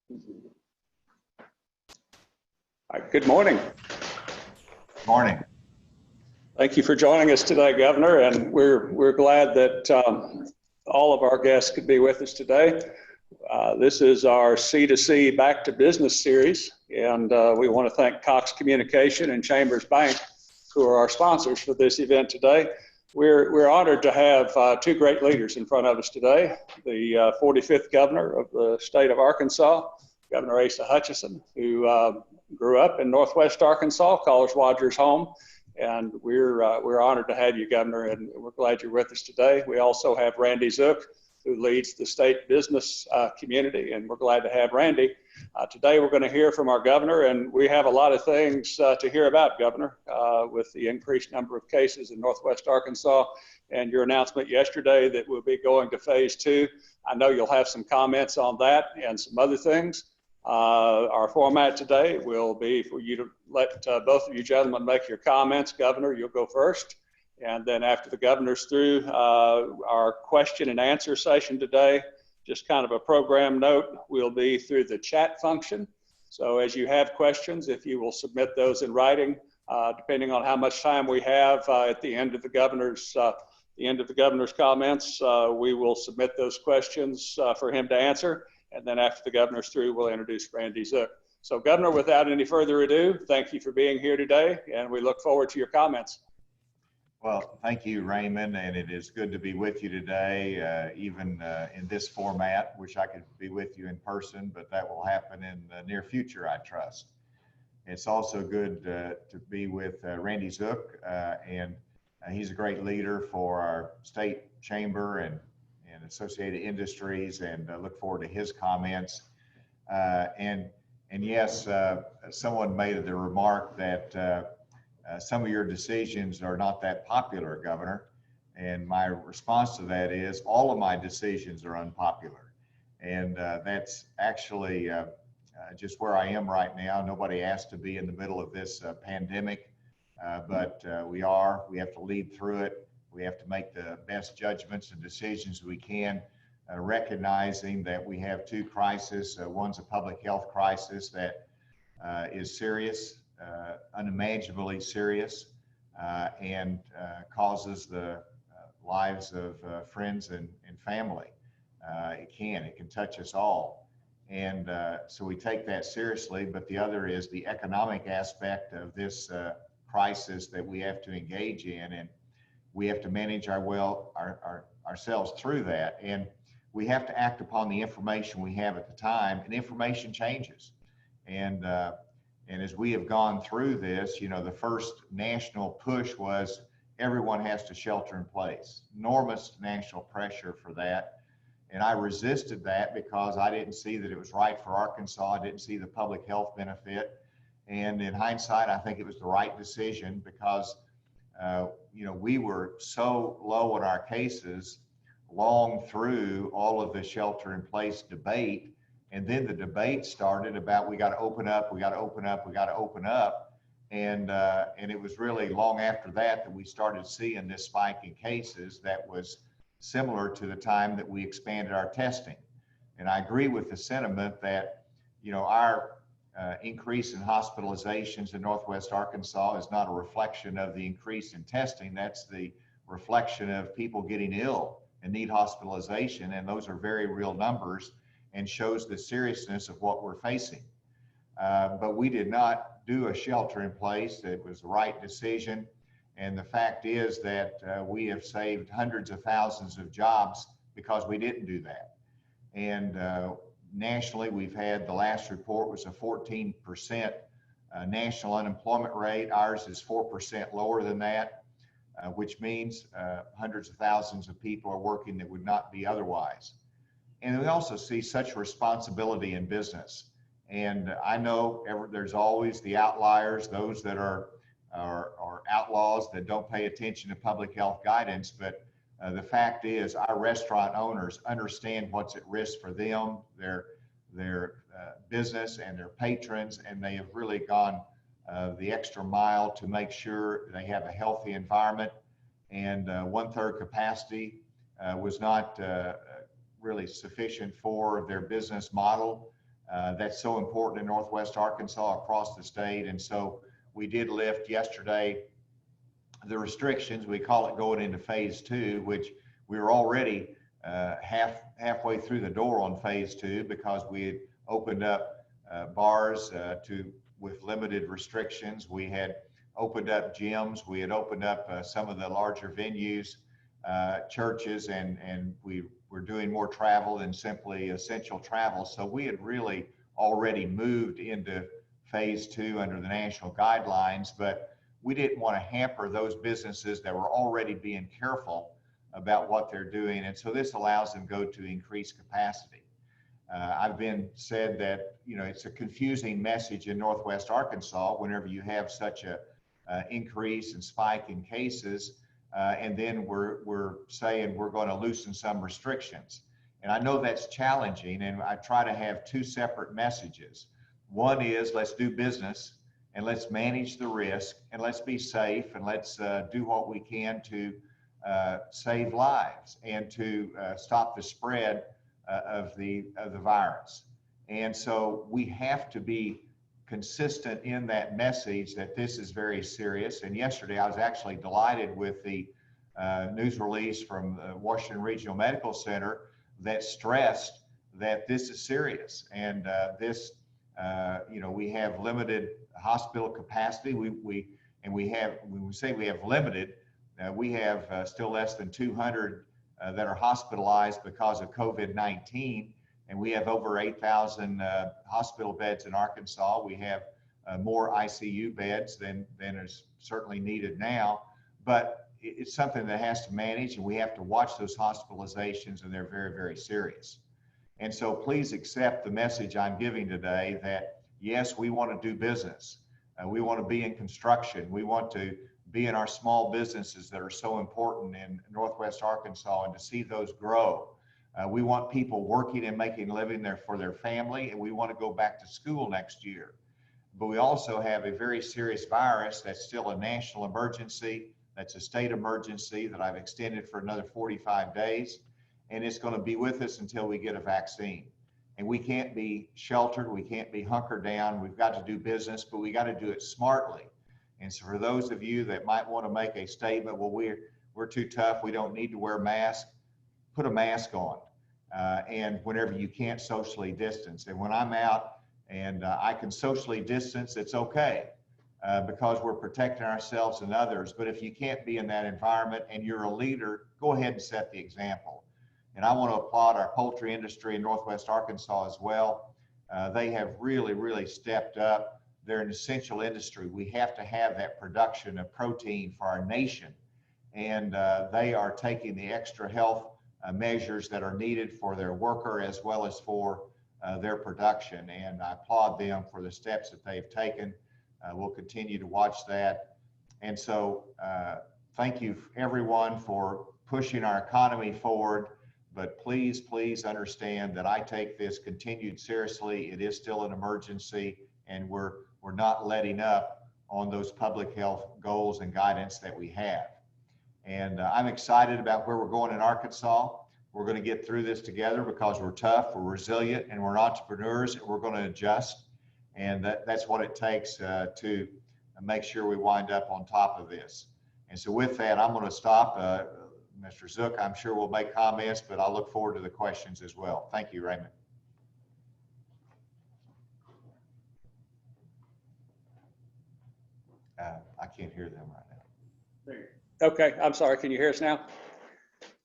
All right, good morning. Morning. Thank you for joining us today, Governor, and we're glad that all of our guests could be with us today. This is our C2C Back to Business series, and we want to thank Cox Communication and Chambers Bank, who are our sponsors for this event today. We're honored to have two great leaders in front of us today. The 45th Governor of the state of Arkansas, Governor Asa Hutchinson, who grew up in Northwest Arkansas, calls Rogers home. And we're honored to have you, Governor, and we're glad you're with us today. We also have Randy Zook, who leads the state business community, and we're glad to have Randy. Today we're going to hear from our Governor, and we have a lot of things to hear about, Governor, with the increased number of cases in Northwest Arkansas and your announcement yesterday that we'll be going to phase 2. I know you'll have some comments on that and some other things. Our format today will be for you to let both of you gentlemen make your comments. Governor, you'll go first. And then after the Governor's through, our question and answer session today, just kind of a program note, will be through the chat function. So as you have questions, if you will submit those in writing, depending on how much time we have at the end of the Governor's comments, we will submit those questions for him to answer. And then after the Governor's through, we'll introduce Randy Zook. So Governor, without any further ado, thank you for being here today, and we look forward to your comments. Well, thank you, Raymond, and it is good to be with you today, even in this format. Wish I could be with you in person, but that will happen in the near future, I trust. It's also good to be with Randy Zook, and he's a great leader for our state chamber and associated industries, and look forward to his comments. And yes, someone made the remark that some of your decisions are not that popular, Governor. And my response to that is all of my decisions are unpopular. And that's actually just where I am right now. Nobody asked to be in the middle of this pandemic, but we have to lead through it. We have to make the best judgments and decisions we can, recognizing that we have two crises. One's a public health crisis that is serious, unimaginably serious, and causes the lives of friends and family. It can touch us all. And so we take that seriously, but the other is the economic aspect of this crisis that we have to engage in, and we have to manage ourselves through that. And we have to act upon the information we have at the time, and information changes. And as we have gone through this, you know, the first national push was everyone has to shelter in place. Enormous national pressure for that. And I resisted that because I didn't see that it was right for Arkansas. I didn't see the public health benefit. And in hindsight, I think it was the right decision because you know, we were so low in our cases long through all of the shelter in place debate. And then the debate started about we got to open up, we got to open up, we got to open up. And it was really long after that we started seeing this spike in cases that was similar to the time that we expanded our testing. And I agree with the sentiment that, you know, our increase in hospitalizations in Northwest Arkansas is not a reflection of the increase in testing. That's the reflection of people getting ill and need hospitalization. And those are very real numbers and shows the seriousness of what we're facing. But we did not do a shelter in place. It was the right decision. And the fact is that we have saved hundreds of thousands of jobs because we didn't do that. And nationally, we've had, the last report was a 14% national unemployment rate. Ours is 4% lower than that, which means hundreds of thousands of people are working that would not be otherwise. And we also see such responsibility in business. And I know there's always the outliers, those that are outlaws that don't pay attention to public health guidance, but the fact is our restaurant owners understand what's at risk for them, their business and their patrons, and they have really gone the extra mile to make sure they have a healthy environment. And 1/3 capacity was not really sufficient for their business model. That's so important in Northwest Arkansas, across the state. And so we did lift yesterday the restrictions. We call it going into phase 2, which we were already halfway through the door on phase 2, because we had opened up bars with limited restrictions. We had opened up gyms. We had opened up some of the larger venues, churches, and we were doing more travel than simply essential travel. So we had really already moved into phase 2 under the national guidelines, but we didn't want to hamper those businesses that were already being careful about what they're doing. And so this allows them to go to increased capacity. I've been said that, it's a confusing message in Northwest Arkansas whenever you have such a increase and spike in cases, and then we're saying we're going to loosen some restrictions. And I know that's challenging, and I try to have two separate messages. One is, let's do business and let's manage the risk, and let's be safe, and let's do what we can to save lives and to stop the spread of the virus. And so we have to be consistent in that message that this is very serious. And yesterday I was actually delighted with the news release from the Washington Regional Medical Center that stressed that this is serious, and we have limited hospital capacity. When we say we have limited, we have still less than 200 that are hospitalized because of COVID-19, and we have over 8,000 hospital beds in Arkansas. We have more ICU beds than is certainly needed now, but it's something that has to manage, and we have to watch those hospitalizations, and they're very, very serious. And so please accept the message I'm giving today that, yes, we want to do business. We want to be in construction. We want to be in our small businesses that are so important in Northwest Arkansas, and to see those grow. We want people working and making a living there for their family, and we want to go back to school next year. But we also have a very serious virus that's still a national emergency, that's a state emergency that I've extended for another 45 days, and it's going to be with us until we get a vaccine. And we can't be sheltered, we can't be hunkered down. We've got to do business, but we got to do it smartly. And so for those of you that might want to make a statement, well, we're too tough, we don't need to wear masks, put a mask on. And whenever you can't socially distance. And when I'm out and I can socially distance, it's okay, because we're protecting ourselves and others. But if you can't be in that environment and you're a leader, go ahead and set the example. And I want to applaud our poultry industry in Northwest Arkansas as well. They have really, really stepped up. They're an essential industry. We have to have that production of protein for our nation. And they are taking the extra health measures that are needed for their worker as well as for their production. And I applaud them for the steps that they've taken. We'll continue to watch that. And so thank you everyone for pushing our economy forward. But please, please understand that I take this continued seriously. It is still an emergency, and we're not letting up on those public health goals and guidance that we have. And I'm excited about where we're going in Arkansas. We're going to get through this together because we're tough, we're resilient, and we're entrepreneurs, and we're going to adjust. And that's what it takes to make sure we wind up on top of this. And so with that, I'm going to stop. Mr. Zook, I'm sure will make comments, but I look forward to the questions as well. Thank you, Raymond. I can't hear them right now. Okay, I'm sorry. Can you hear us now?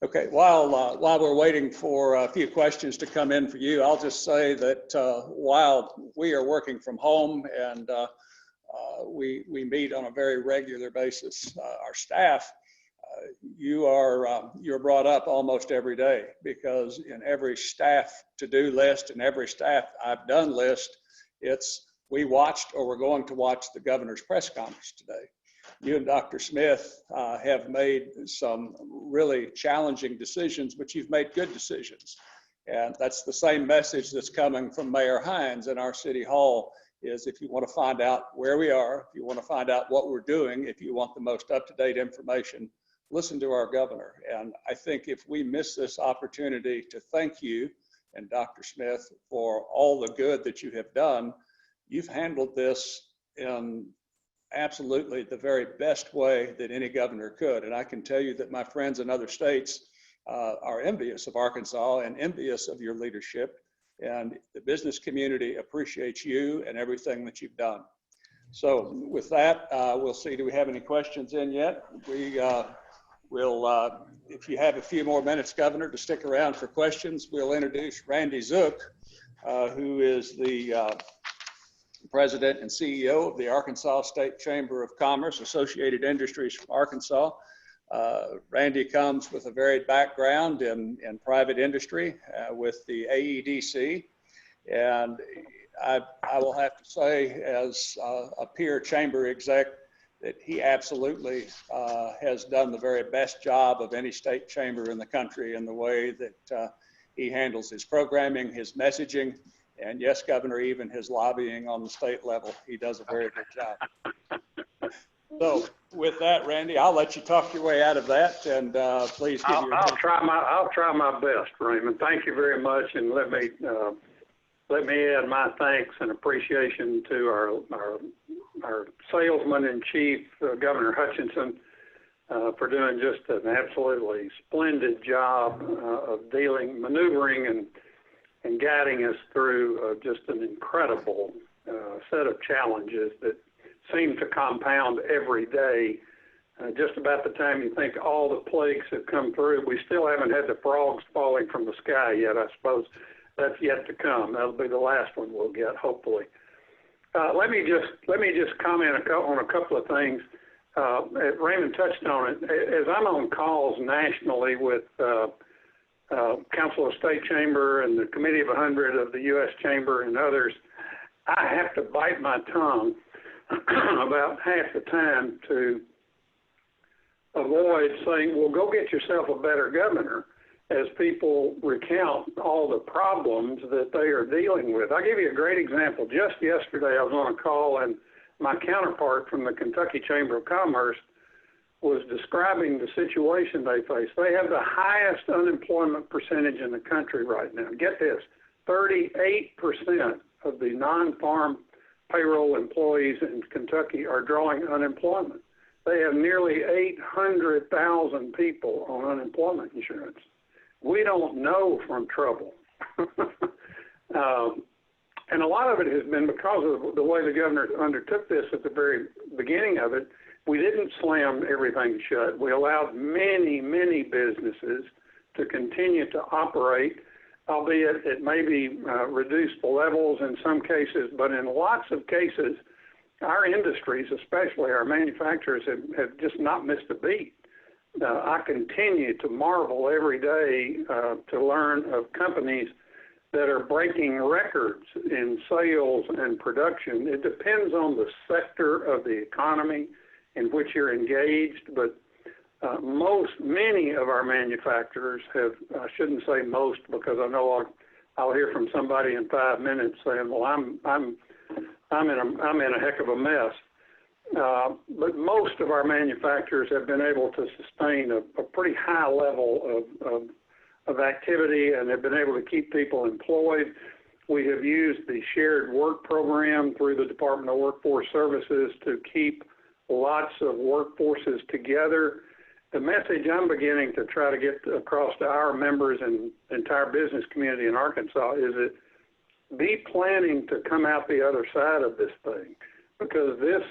Okay, while we're waiting for a few questions to come in for you, I'll just say that while we are working from home and we meet on a very regular basis, our staff, you're brought up almost every day, because in every staff to-do list and every staff I've done list, it's we watched or we're going to watch the governor's press conference today. You and Dr. Smith have made some really challenging decisions, but you've made good decisions. And that's the same message that's coming from Mayor Hines in our city hall, is if you want to find out where we are, if you want to find out what we're doing, if you want the most up-to-date information, listen to our governor. And I think if we miss this opportunity to thank you and Dr. Smith for all the good that you have done. You've handled this in absolutely the very best way that any governor could. And I can tell you that my friends in other states are envious of Arkansas and envious of your leadership. And the business community appreciates you and everything that you've done. So with that, we'll see, do we have any questions in yet? We'll, if you have a few more minutes, Governor, to stick around for questions, we'll introduce Randy Zook, who is the President and CEO of the Arkansas State Chamber of Commerce, Associated Industries from Arkansas. Randy comes with a varied background in private industry with the AEDC. And I will have to say, as a peer chamber exec, that he absolutely has done the very best job of any state chamber in the country in the way that he handles his programming, his messaging, and yes, Governor, even his lobbying on the state level. He does a very good job. So with that, Randy, I'll let you talk your way out of that, and please give your. I'll try my best, Raymond. Thank you very much, and let me add my thanks and appreciation to our salesman in chief, Governor Hutchinson, for doing just an absolutely splendid job of maneuvering and guiding us through just an incredible set of challenges that seem to compound every day. Just about the time you think all the plagues have come through, we still haven't had the frogs falling from the sky yet. I suppose that's yet to come. That'll be the last one we'll get, hopefully. Let me just comment on a couple of things. Raymond touched on it. As I'm on calls nationally with Council of State Chamber and the Committee of 100 of the U.S. Chamber and others, I have to bite my tongue about half the time to avoid saying, well, go get yourself a better governor, as people recount all the problems that they are dealing with. I'll give you a great example. Just yesterday, I was on a call, and my counterpart from the Kentucky Chamber of Commerce was describing the situation they face. They have the highest unemployment percentage in the country right now. Get this, 38% of the non-farm payroll employees in Kentucky are drawing unemployment. They have nearly 800,000 people on unemployment insurance. We don't know from trouble. And a lot of it has been because of the way the governor undertook this at the very beginning of it. We didn't slam everything shut. We allowed many, many businesses to continue to operate, albeit at maybe reduced levels in some cases, but in lots of cases, our industries, especially our manufacturers, have just not missed a beat. I continue to marvel every day to learn of companies that are breaking records in sales and production. It depends on the sector of the economy in which you're engaged, but many of our manufacturers have, I shouldn't say most because I know I'll hear from somebody in 5 minutes saying, well, I'm in a heck of a mess. But most of our manufacturers have been able to sustain a pretty high level of activity and have been able to keep people employed. We have used the shared work program through the Department of Workforce Services to keep lots of workforces together. The message I'm beginning to try to get across to our members and entire business community in Arkansas is that be planning to come out the other side of this thing, because this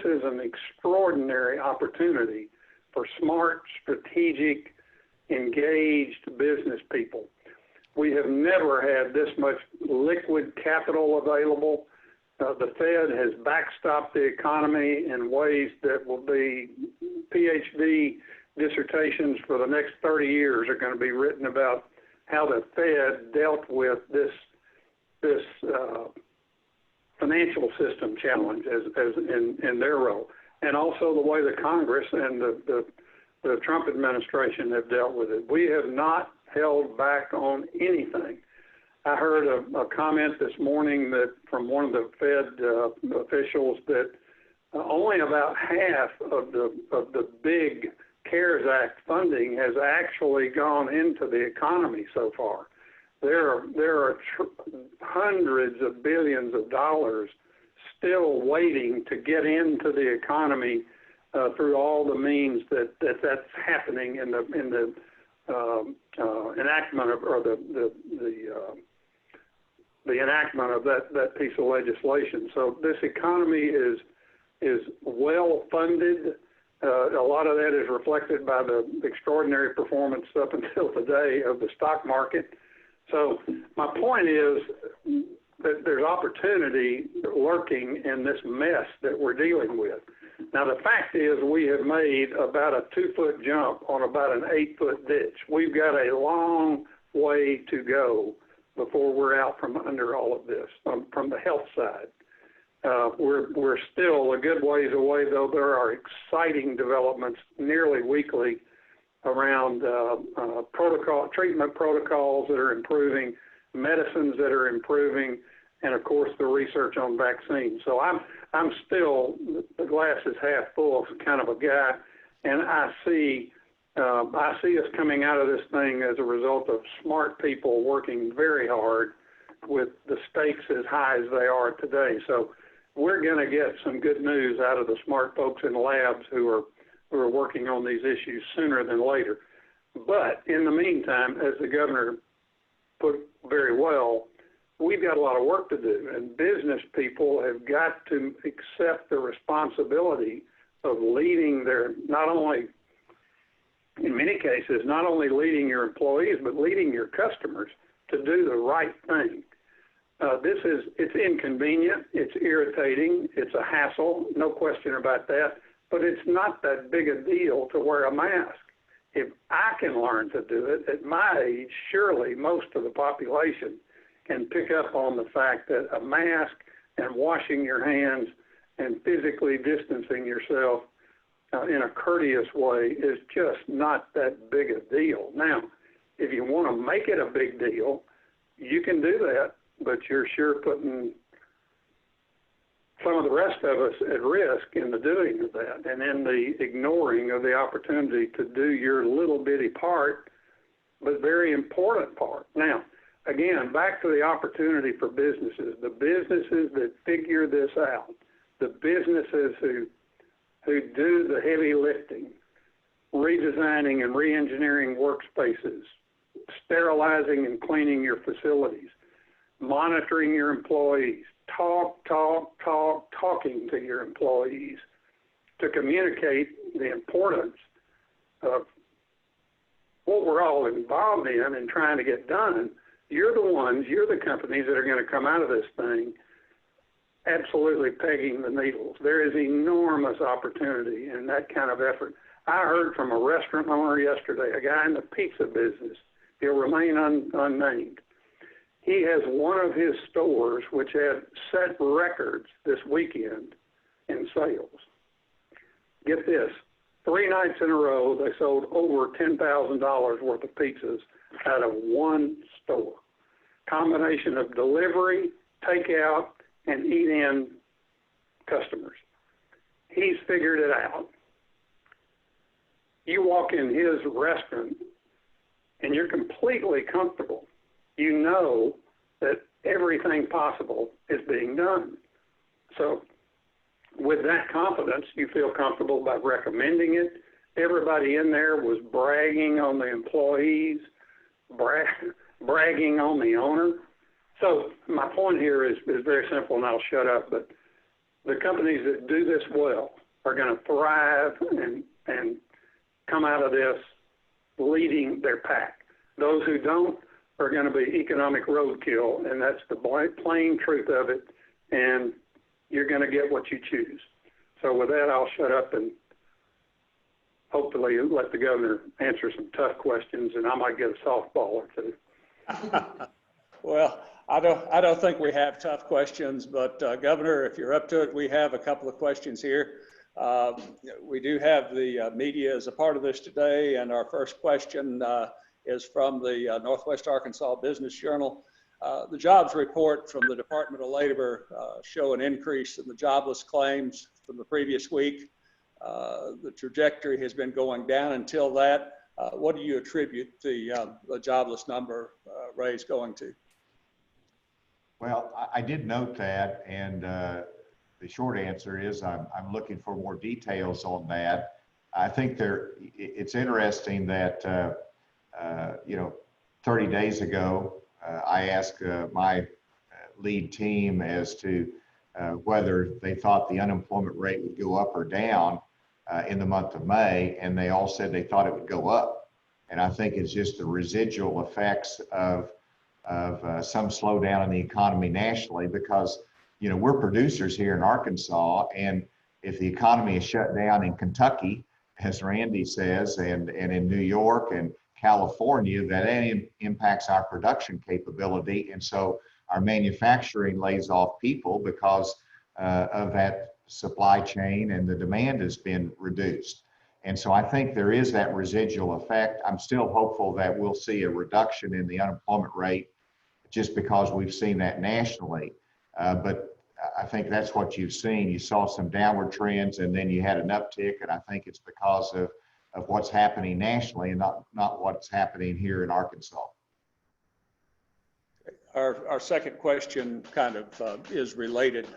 is an extraordinary opportunity for smart, strategic, engaged business people. We have never had this much liquid capital available. The Fed has backstopped the economy in ways that will be PhD dissertations for the next 30 years are going to be written about how the Fed dealt with this financial system challenge as in their role, and also the way the Congress and the Trump administration have dealt with it. We have not held back on anything. I heard a comment this morning that from one of the Fed officials that only about half of the big CARES Act funding has actually gone into the economy so far. there are hundreds of billions of dollars still waiting to get into the economy through all the means that's happening in the enactment of, or the enactment of that piece of legislation. So this economy is well funded. A lot of that is reflected by the extraordinary performance up until today of the stock market. So my point is that there's opportunity lurking in this mess that we're dealing with. Now, the fact is we have made about a 2-foot jump on about an 8-foot ditch. We've got a long way to go before we're out from under all of this, from the health side. We're still a good ways away, though there are exciting developments nearly weekly around treatment protocols that are improving, medicines that are improving, and of course the research on vaccines. So I'm still, the glass is half full kind of a guy, and I see us coming out of this thing as a result of smart people working very hard with the stakes as high as they are today. So we're going to get some good news out of the smart folks in the labs who are working on these issues sooner than later. But in the meantime, as the governor put very well, we've got a lot of work to do, and business people have got to accept the responsibility of leading their, not only, in many cases, not only leading your employees, but leading your customers to do the right thing. It's inconvenient, it's irritating, it's a hassle, no question about that, but it's not that big a deal to wear a mask. If I can learn to do it at my age, surely most of the population can pick up on the fact that a mask and washing your hands and physically distancing yourself in a courteous way is just not that big a deal. Now, if you want to make it a big deal, you can do that, but you're sure putting some of the rest of us at risk in the doing of that and in the ignoring of the opportunity to do your little bitty part, but very important part. Now, again, back to the opportunity for businesses, the businesses that figure this out, the businesses who do the heavy lifting, redesigning and re-engineering workspaces, sterilizing and cleaning your facilities, monitoring your employees, talking to your employees to communicate the importance of what we're all involved in and trying to get done. You're the companies that are going to come out of this thing absolutely pegging the needles. There is enormous opportunity in that kind of effort. I heard from a restaurant owner yesterday, a guy in the pizza business. He'll remain unnamed. He has one of his stores which had set records this weekend in sales. Get this, 3 nights in a row, they sold over $10,000 worth of pizzas out of one store. Combination of delivery, takeout, and eat-in customers. He's figured it out. You walk in his restaurant and you're completely comfortable. You know that everything possible is being done. So with that confidence, you feel comfortable about recommending it. Everybody in there was bragging on the employees, bragging on the owner. So my point here is very simple, and I'll shut up, but the companies that do this well are going to thrive and come out of this leading their pack. Those who don't are going to be economic roadkill, and that's the plain truth of it, and you're going to get what you choose. So with that, I'll shut up and hopefully let the governor answer some tough questions, and I might get a softball or two. Well, I don't think we have tough questions, but Governor, if you're up to it, we have a couple of questions here. We do have the media as a part of this today, and our first question is from the Northwest Arkansas Business Journal. The jobs report from the Department of Labor show an increase in the jobless claims from the previous week. The trajectory has been going down until that. What do you attribute the jobless number raise going to? Well, I did note that, and the short answer is I'm looking for more details on that. I think it's interesting that, 30 days ago, I asked my lead team as to whether they thought the unemployment rate would go up or down in the month of May, and they all said they thought it would go up. And I think it's just the residual effects of some slowdown in the economy nationally, because we're producers here in Arkansas, and if the economy is shut down in Kentucky, as Randy says, and in New York and California, that impacts our production capability, and so our manufacturing lays off people because of that supply chain, and the demand has been reduced. And so I think there is that residual effect. I'm still hopeful that we'll see a reduction in the unemployment rate just because we've seen that nationally. But I think that's what you've seen. You saw some downward trends, and then you had an uptick, and I think it's because of what's happening nationally and not what's happening here in Arkansas. Our second question kind of is related.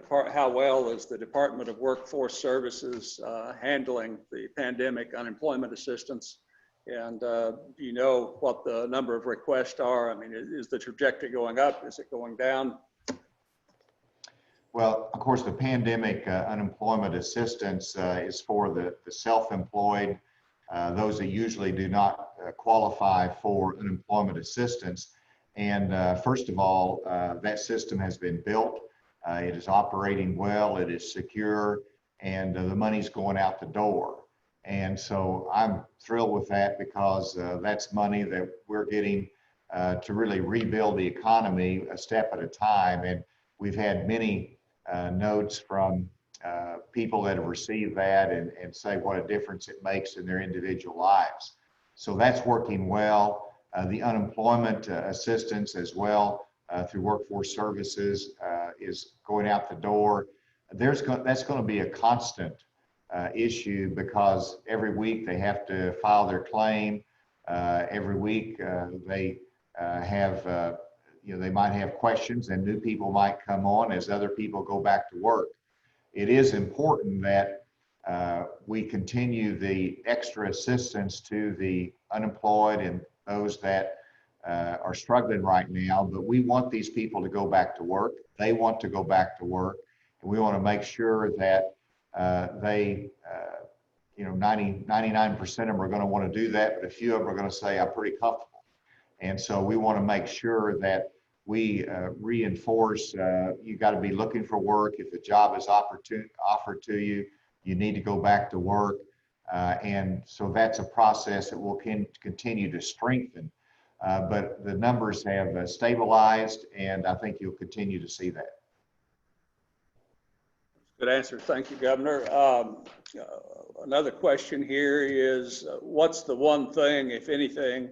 How well is the Department of Workforce Services handling the pandemic unemployment assistance? And do you know what the number of requests are? I mean, is the trajectory going up? Is it going down? Well, of course, the pandemic unemployment assistance is for the self-employed, those that usually do not qualify for unemployment assistance. And first of all, that system has been built. It is operating well, it is secure, and the money's going out the door. And so I'm thrilled with that, because that's money that we're getting to really rebuild the economy a step at a time. And we've had many notes from people that have received that and say what a difference it makes in their individual lives. So that's working well. The unemployment assistance as well through Workforce Services is going out the door. That's going to be a constant issue, because every week they have to file their claim. Every week they have they might have questions, and new people might come on as other people go back to work. It is important that we continue the extra assistance to the unemployed and those that are struggling right now, but we want these people to go back to work. They want to go back to work, and we want to make sure that they 99% of them are going to want to do that, but a few of them are going to say, I'm pretty comfortable. And so we want to make sure that we reinforce you got to be looking for work. If a job is offered to you, you need to go back to work. And so that's a process that we'll continue to strengthen. But the numbers have stabilized, and I think you'll continue to see that. Good answer. Thank you, Governor. Another question here is, what's the one thing, if anything,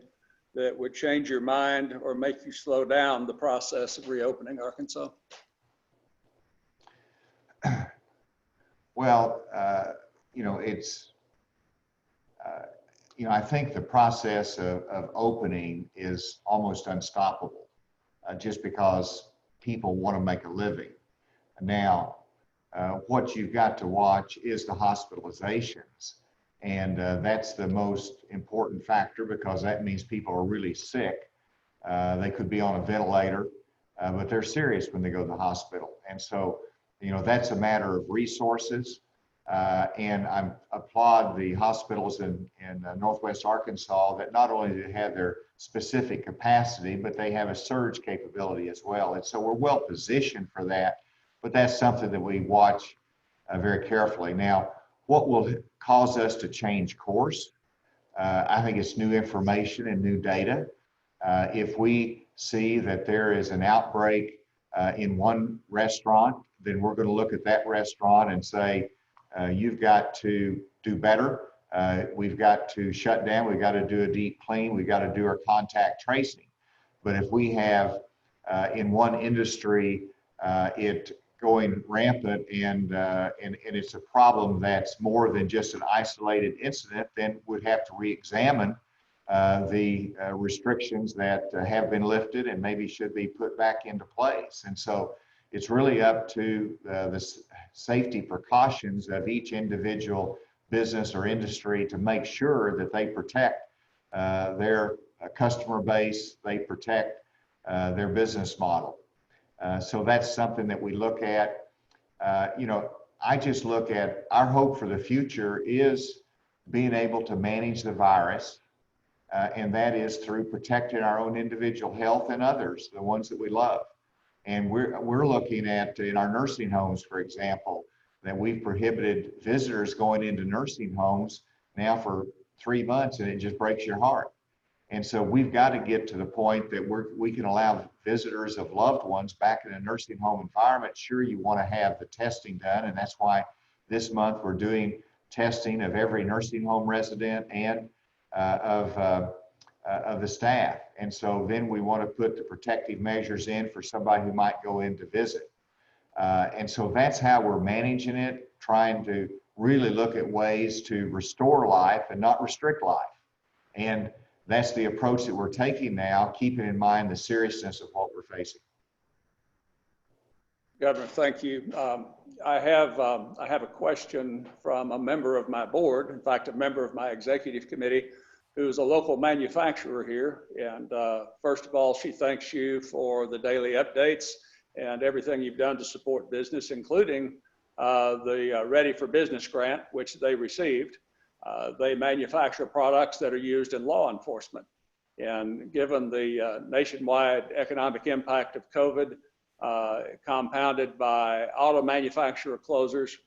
that would change your mind or make you slow down the process of reopening Arkansas? Well, I think the process of opening is almost unstoppable, just because people want to make a living. Now, what you've got to watch is the hospitalizations. And that's the most important factor, because that means people are really sick. They could be on a ventilator, but they're serious when they go to the hospital. And so, that's a matter of resources. And I applaud the hospitals in Northwest Arkansas that not only do they have their specific capacity, but they have a surge capability as well. And so we're well positioned for that, but that's something that we watch very carefully. Now, what will cause us to change course? I think it's new information and new data. If we see that there is an outbreak in one restaurant, then we're going to look at that restaurant and say, you've got to do better. We've got to shut down. We've got to do a deep clean. We've got to do our contact tracing. But if we have in one industry, it going rampant and it's a problem that's more than just an isolated incident, then we'd have to re-examine the restrictions that have been lifted and maybe should be put back into place. And so it's really up to the safety precautions of each individual business or industry to make sure that they protect their customer base, they protect their business model. So that's something that we look at. I just look at our hope for the future is being able to manage the virus, and that is through protecting our own individual health and others, the ones that we love. And we're looking at, in our nursing homes, for example, that we've prohibited visitors going into nursing homes now for 3 months, and it just breaks your heart. And so we've got to get to the point that we can allow visitors of loved ones back in a nursing home environment. Sure, you want to have the testing done, and that's why this month we're doing testing of every nursing home resident and of the staff. And so then we want to put the protective measures in for somebody who might go in to visit. And so that's how we're managing it, trying to really look at ways to restore life and not restrict life. And that's the approach that we're taking now, keeping in mind the seriousness of what we're facing. Governor, thank you. I have a question from a member of my board, in fact, a member of my executive committee, who's a local manufacturer here. And first of all, she thanks you for the daily updates and everything you've done to support business, including the Ready for Business grant, which they received. They manufacture products that are used in law enforcement. And given the nationwide economic impact of COVID, compounded by auto manufacturer closures,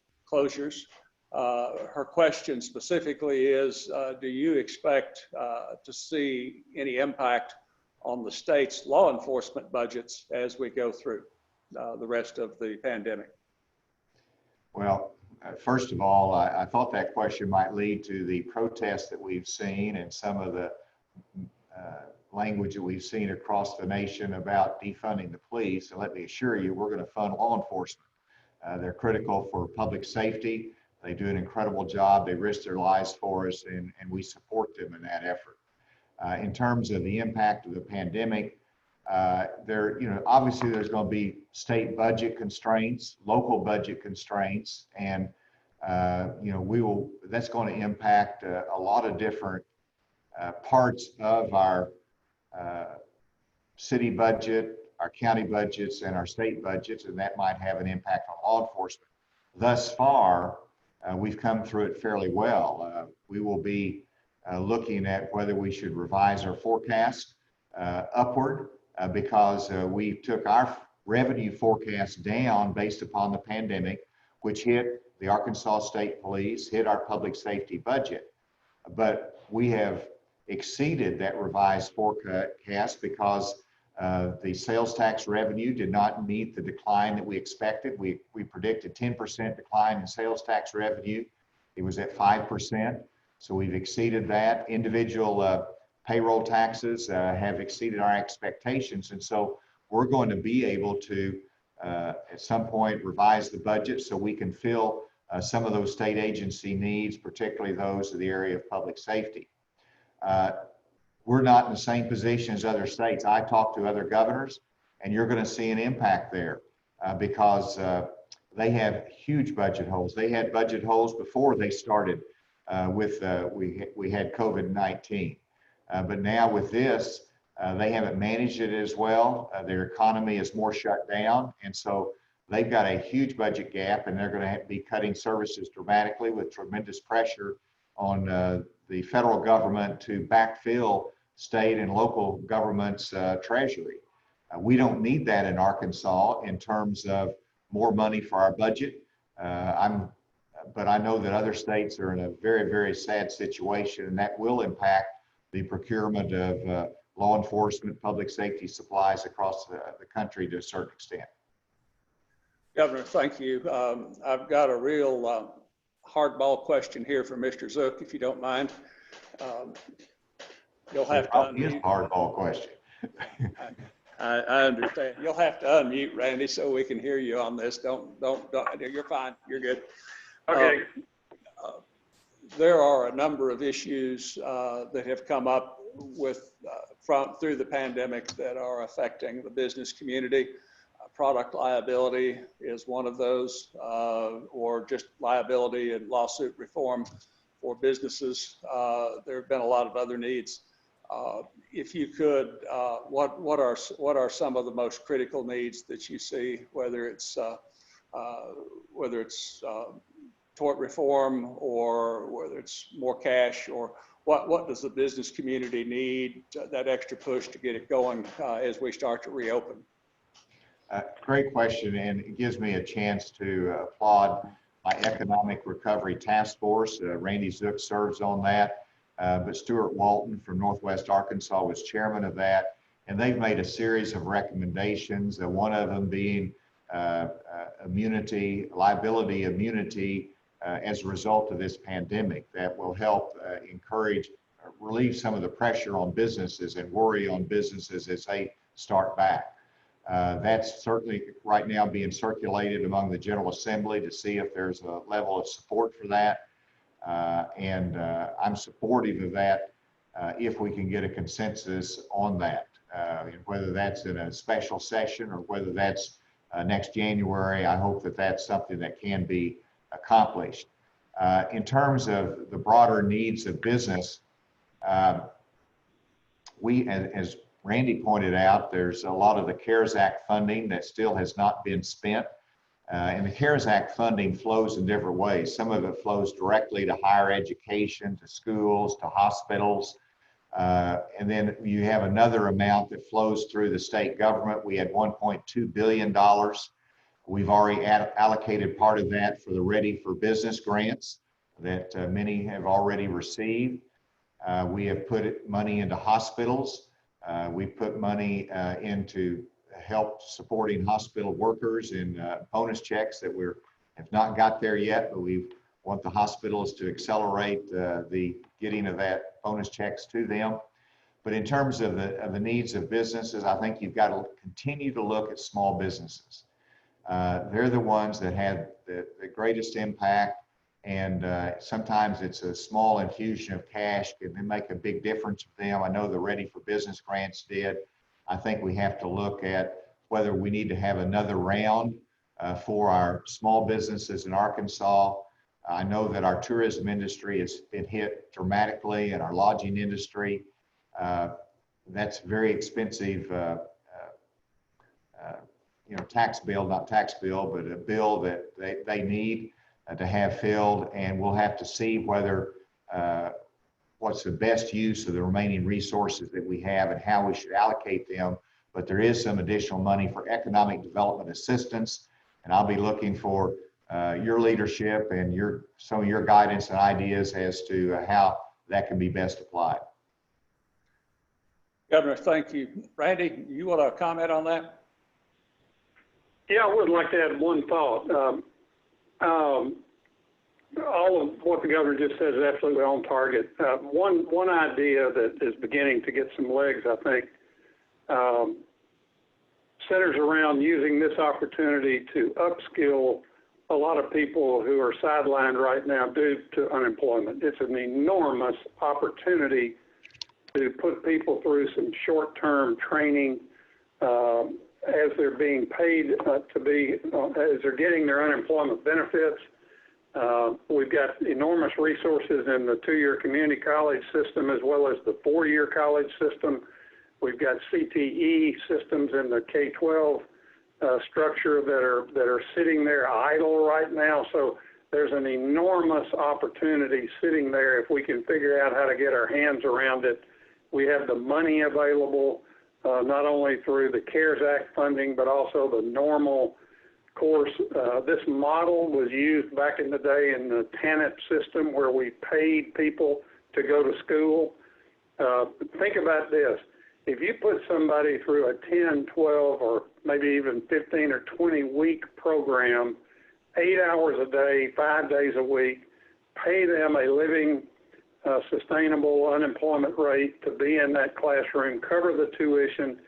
her question specifically is, do you expect to see any impact on the state's law enforcement budgets as we go through the rest of the pandemic? Well, first of all, I thought that question might lead to the protests that we've seen and some of the language that we've seen across the nation about defunding the police. And let me assure you, we're going to fund law enforcement. They're critical for public safety. They do an incredible job. They risk their lives for us, and we support them in that effort. In terms of the impact of the pandemic, obviously there's going to be state budget constraints, local budget constraints, and that's going to impact a lot of different parts of our city budget, our county budgets, and our state budgets, and that might have an impact on law enforcement. Thus far, we've come through it fairly well. We will be looking at whether we should revise our forecast upward because we took our revenue forecast down based upon the pandemic, which hit the Arkansas State Police, hit our public safety budget. But we have exceeded that revised forecast because the sales tax revenue did not meet the decline that we expected. We predicted 10% decline in sales tax revenue. It was at 5%. So we've exceeded that. Individual payroll taxes have exceeded our expectations. And so we're going to be able to, at some point, revise the budget so we can fill some of those state agency needs, particularly those in the area of public safety. We're not in the same position as other states. I talk to other governors, and you're going to see an impact there because they have huge budget holes. They had budget holes before they started we had COVID-19. But now with this, they haven't managed it as well. Their economy is more shut down. And so they've got a huge budget gap, and they're going to be cutting services dramatically with tremendous pressure on the federal government to backfill state and local government's treasury. We don't need that in Arkansas in terms of more money for our budget. But I know that other states are in a very, very sad situation, and that will impact the procurement of law enforcement, public safety supplies across the country to a certain extent. Governor, thank you. I've got a real hardball question here for Mr. Zook, if you don't mind. You'll have to unmute. Hardball question. I understand. You'll have to unmute, Randy, so we can hear you on this. Don't, you're fine. You're good. Okay. There are a number of issues that have come up through the pandemic that are affecting the business community. Product liability is one of those, or just liability and lawsuit reform for businesses. There have been a lot of other needs. If you could, what are some of the most critical needs that you see, whether it's tort reform, or whether it's more cash, or what does the business community need, that extra push to get it going as we start to reopen? Great question, and it gives me a chance to applaud my Economic Recovery Task Force. Randy Zook serves on that, but Stuart Walton from Northwest Arkansas was chairman of that, and they've made a series of recommendations, one of them being liability immunity as a result of this pandemic that will help relieve some of the pressure on businesses and worry on businesses as they start back. That's certainly right now being circulated among the General Assembly to see if there's a level of support for that. And I'm supportive of that if we can get a consensus on that, whether that's in a special session or whether that's next January. I hope that that's something that can be accomplished. In terms of the broader needs of business, as Randy pointed out, there's a lot of the CARES Act funding that still has not been spent. And the CARES Act funding flows in different ways. Some of it flows directly to higher education, to schools, to hospitals. And then you have another amount that flows through the state government. We had $1.2 billion. We've already allocated part of that for the Ready for Business grants that many have already received. We have put money into hospitals. We put money into help supporting hospital workers in bonus checks that have not got there yet, but we want the hospitals to accelerate the getting of that bonus checks to them. But in terms of the needs of businesses, I think you've got to continue to look at small businesses. They're the ones that have the greatest impact, and sometimes it's a small infusion of cash can make a big difference for them. I know the Ready for Business grants did. I think we have to look at whether we need to have another round for our small businesses in Arkansas. I know that our tourism industry has been hit dramatically, and our lodging industry. That's very expensive, tax bill, not tax bill, but a bill that they need to have filled, and we'll have to see whether what's the best use of the remaining resources that we have and how we should allocate them. But there is some additional money for economic development assistance, and I'll be looking for your leadership and some of your guidance and ideas as to how that can be best applied. Governor, thank you. Randy, you want to comment on that? Yeah, I would like to add one thought. All of what the governor just said is absolutely on target. One idea that is beginning to get some legs, I think, centers around using this opportunity to upskill a lot of people who are sidelined right now due to unemployment. It's an enormous opportunity to put people through some short-term training as they're being paid as they're getting their unemployment benefits. We've got enormous resources in the 2-year community college system as well as the 4-year college system. We've got CTE systems in the K-12 structure that are sitting there idle right now. So there's an enormous opportunity sitting there if we can figure out how to get our hands around it. We have the money available, not only through the CARES Act funding, but also the normal course. This model was used back in the day in the TANF system where we paid people to go to school. Think about this. If you put somebody through a 10, 12, or maybe even 15 or 20 week program, 8 hours a day, 5 days a week, pay them a living, sustainable unemployment rate to be in that classroom, cover the tuition,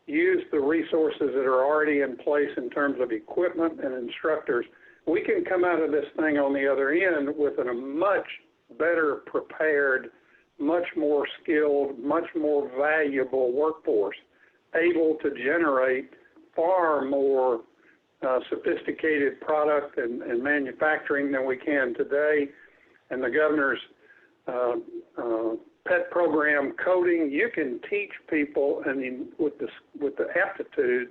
use the resources that are already in place in terms of equipment and instructors, we can come out of this thing on the other end with a much better prepared, much more skilled, much more valuable workforce, able to generate far more sophisticated product and manufacturing than we can today. And the governor's PET program coding, you can teach people, and with the aptitude,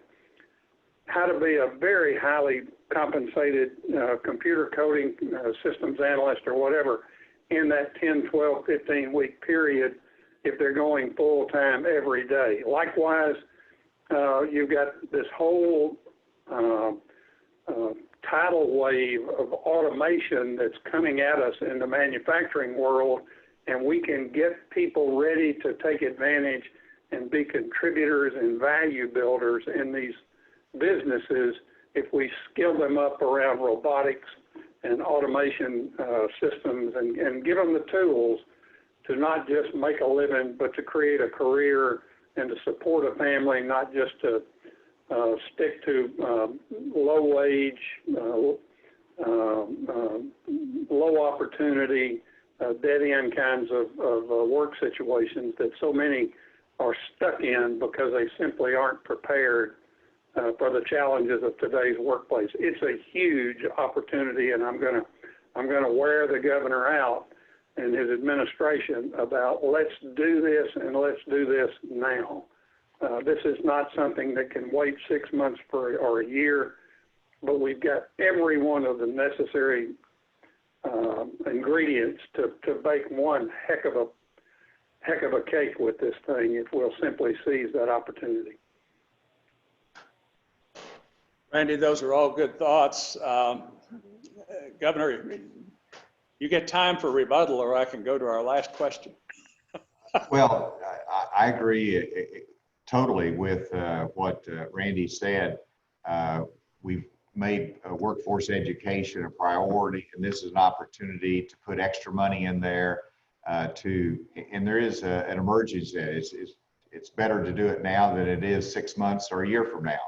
how to be a very highly compensated computer coding systems analyst or whatever in that 10, 12, 15-week period if they're going full-time every day. Likewise, you've got this whole tidal wave of automation that's coming at us in the manufacturing world, and we can get people ready to take advantage and be contributors and value builders in these businesses if we skill them up around robotics and automation systems and give them the tools to not just make a living, but to create a career and to support a family, not just to stick to low wage, low opportunity, dead end kinds of work situations that so many are stuck in because they simply aren't prepared for the challenges of today's workplace. It's a huge opportunity, and I'm gonna wear the governor out and his administration about let's do this and let's do this now. This is not something that can wait 6 months or a year, but we've got every one of the necessary ingredients to bake one heck of a cake with this thing if we'll simply seize that opportunity. Randy, those are all good thoughts. Governor, you get time for rebuttal, or I can go to our last question. Well, I agree totally with what Randy said. We've made workforce education a priority, and this is an opportunity to put extra money in there and there is an emergency. It's better to do it now than it is 6 months or a year from now.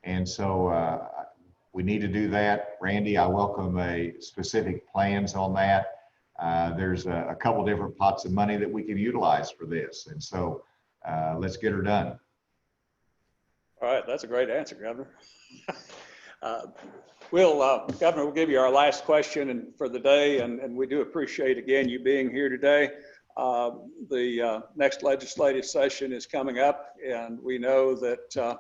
And so we need to do that. Randy, I welcome specific plans on that. There's a couple different pots of money that we can utilize for this. And so let's get her done. All right, that's a great answer, Governor. Governor, we'll give you our last question for the day, and we do appreciate, again, you being here today. The next legislative session is coming up, and we know that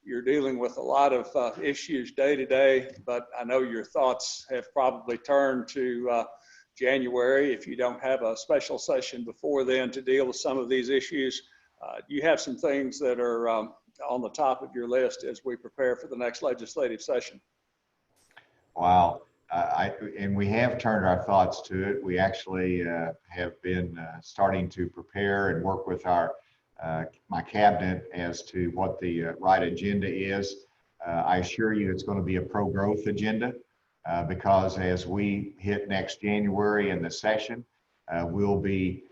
you're dealing with a lot of issues day to day, but I know your thoughts have probably turned to January if you don't have a special session before then to deal with some of these issues. You have some things that are on the top of your list as we prepare for the next legislative session. Wow. And we have turned our thoughts to it. We actually have been starting to prepare and work with my cabinet as to what the right agenda is. I assure you it's going to be a pro-growth agenda because as we hit next January in the session, we'll be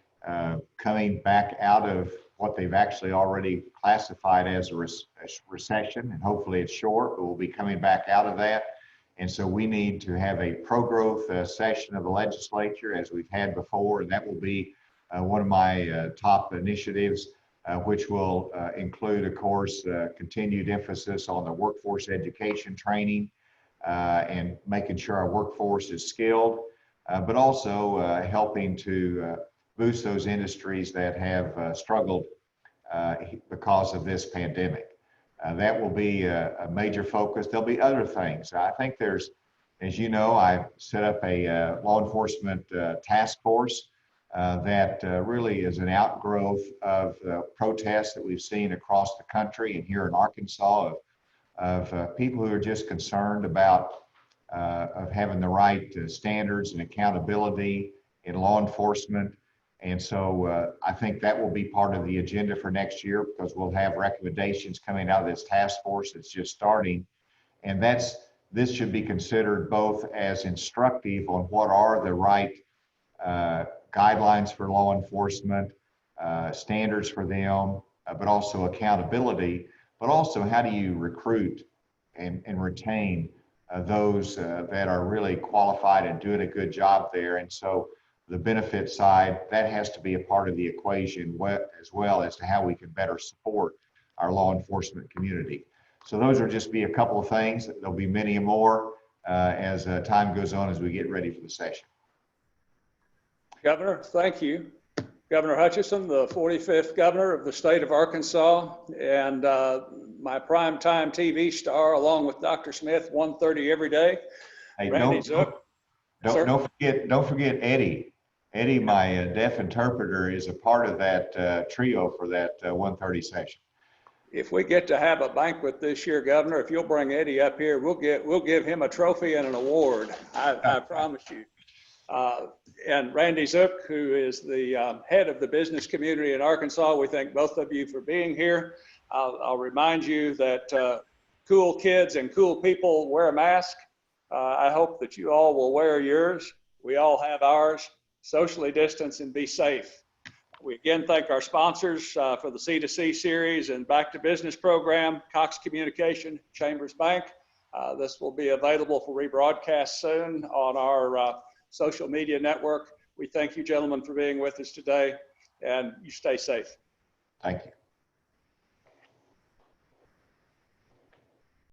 coming back out of what they've actually already classified as a recession, and hopefully it's short, but we'll be coming back out of that. And so we need to have a pro-growth session of the legislature as we've had before, and that will be one of my top initiatives, which will include, of course, continued emphasis on the workforce education training and making sure our workforce is skilled, but also helping to boost those industries that have struggled because of this pandemic. That will be a major focus. There'll be other things. I think there's, as you know, I set up a law enforcement task force that really is an outgrowth of protests that we've seen across the country and here in Arkansas of people who are just concerned about of having the right standards and accountability in law enforcement. And so I think that will be part of the agenda for next year because we'll have recommendations coming out of this task force that's just starting. And this should be considered both as instructive on what are the right guidelines for law enforcement, standards for them, but also accountability, but also how do you recruit and retain those that are really qualified and doing a good job there. And so the benefit side, that has to be a part of the equation as well as to how we can better support our law enforcement community. So those will just be a couple of things. There'll be many more as time goes on as we get ready for the session. Governor, thank you. Governor Hutchinson, the 45th governor of the state of Arkansas, and my primetime TV star, along with Dr. Smith, 1:30 every day. Hey, Randy Zook. don't forget Eddie. Eddie, my deaf interpreter, is a part of that trio for that 1:30 session. If we get to have a banquet this year, Governor, if you'll bring Eddie up here, we'll give him a trophy and an award. I promise you. And Randy Zook, who is the head of the business community in Arkansas, we thank both of you for being here. I'll remind you that cool kids and cool people wear a mask. I hope that you all will wear yours. We all have ours. Socially distance and be safe. We again thank our sponsors for the C2C series and Back to Business program, Cox Communication, Chambers Bank. This will be available for rebroadcast soon on our social media network. We thank you, gentlemen, for being with us today, and you stay safe. Thank you.